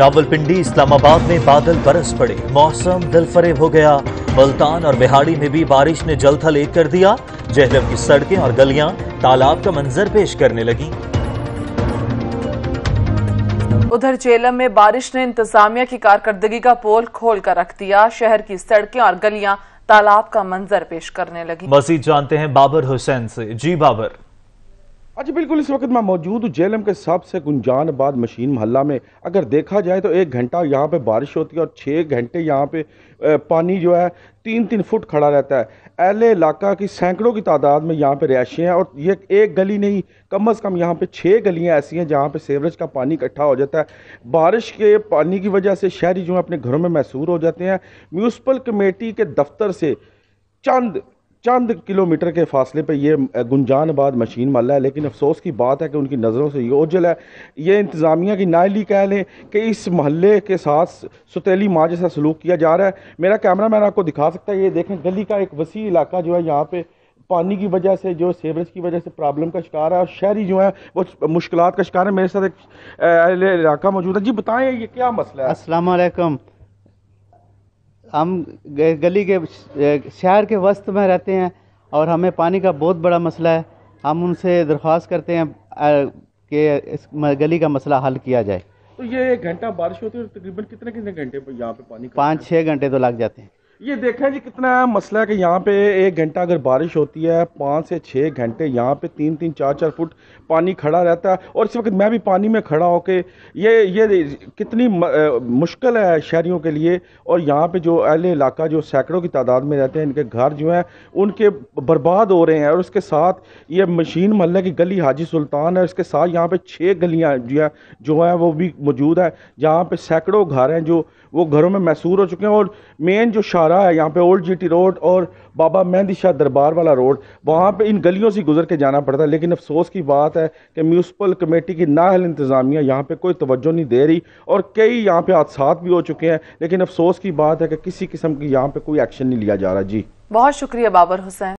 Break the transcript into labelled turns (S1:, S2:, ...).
S1: रावलपिंडी इस्लामाबाद में बादल बरस पड़े, मौसम दिलफरेब हो गया। मुल्तान और बिहाड़ी में भी बारिश ने जलथल एक कर दिया। जहलम की सड़कें और गलियां तालाब का मंजर पेश करने लगी।
S2: उधर झेलम में बारिश ने इंतजामिया की कारकर्दगी का पोल खोल कर रख दिया। शहर की सड़कें और गलियां तालाब का मंजर पेश करने लगी।
S1: मजीद जानते हैं बाबर हुसैन से। जी बाबर।
S3: अच्छा, बिल्कुल इस वक्त मैं मौजूद हूँ झेलम के सबसे गुंजानबाद मशीन मोहल्ला में। अगर देखा जाए तो 1 घंटा यहाँ पे बारिश होती है और 6 घंटे यहाँ पे पानी जो है 3-3 फुट खड़ा रहता है। अहले इलाका की सैकड़ों की तादाद में यहाँ पे रिहायशी हैं और ये एक गली नहीं, कम अज़ कम यहाँ पे 6 गलियाँ ऐसी हैं जहाँ पे सीवरेज का पानी इकट्ठा हो जाता है। बारिश के पानी की वजह से शहरी जो है अपने घरों में महसूर हो जाते हैं। म्यूनसिपल कमेटी के दफ्तर से चंद किलोमीटर के फासले पे ये गुंजानबाद मशीन मोहल्ला है, लेकिन अफसोस की बात है कि उनकी नज़रों से ये ओझल है। ये इंतज़ामिया की नाअहली कह लें कि इस मोहल्ले के साथ सुतेली माँ जैसा सलूक किया जा रहा है। मेरा कैमरा मैन आपको दिखा सकता है, ये देखें गली का एक वसी इलाका जो है यहाँ पे पानी की वजह से, जो सीवरेज की वजह से प्रॉब्लम का शिकार है और शहरी जो है वो मुश्किलात का शिकार है। मेरे साथ एक इलाका मौजूद है। जी बताएं, ये क्या मसला है?
S4: अस्सलाम वालेकुम। हम गली के शहर के वस्त में रहते हैं और हमें पानी का बहुत बड़ा मसला है। हम उनसे दरख्वास्त करते हैं कि इस गली का मसला हल किया जाए।
S3: तो ये 1 घंटा बारिश होती है और तकरीबन कितने घंटे पर यहाँ पे पानी
S4: 5-6 घंटे तो लग जाते हैं।
S3: ये देखें जी कितना मसला है कि यहाँ पे 1 घंटा अगर बारिश होती है 5 से 6 घंटे यहाँ पे 3-3 4-4 फुट पानी खड़ा रहता है। और इस वक्त मैं भी पानी में खड़ा होके ये कितनी मुश्किल है शहरियों के लिए। और यहाँ पे जो अहले इलाका जो सैकड़ों की तादाद में रहते हैं, इनके घर जो हैं उनके बर्बाद हो रहे हैं। और उसके साथ ये मशीन मोहल्ले की गली हाजी सुल्तान है, इसके साथ यहाँ पे 6 गलियाँ जो हैं वो भी मौजूद है, जहाँ पे सैकड़ों घर हैं जो वो घरों में महसूर हो चुके हैं। और मेन जो शाहरा है यहाँ पे ओल्ड जीटी रोड और बाबा मेहंदी शाह दरबार वाला रोड, वहाँ पे इन गलियों से गुजर के जाना पड़ता है। लेकिन अफसोस की बात है कि म्यूनसिपल कमेटी की नाअहल इंतज़ामिया यहाँ पे कोई तवज्जो नहीं दे रही और कई यहाँ पे हादसात भी हो चुके हैं। लेकिन अफसोस की बात है कि किसी किस्म की यहाँ पे कोई एक्शन नहीं लिया जा रहा। जी
S2: बहुत शुक्रिया बाबर हुसैन।